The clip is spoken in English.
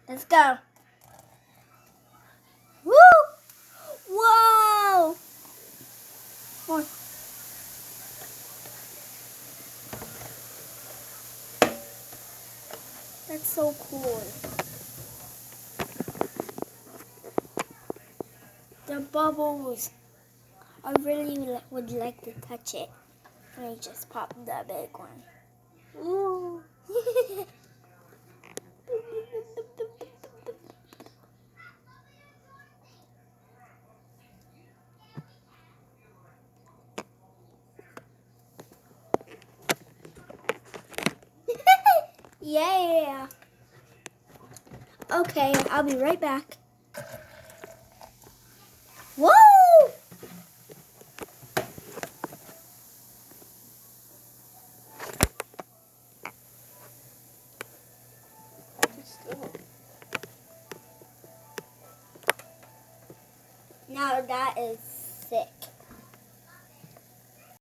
Let's go. Woo! Whoa! More. That's so cool. The bubbles. I really would like to touch it. Let me just pop the big one. Ooh. Yeah. Okay, I'll be right back. Whoa! Now that is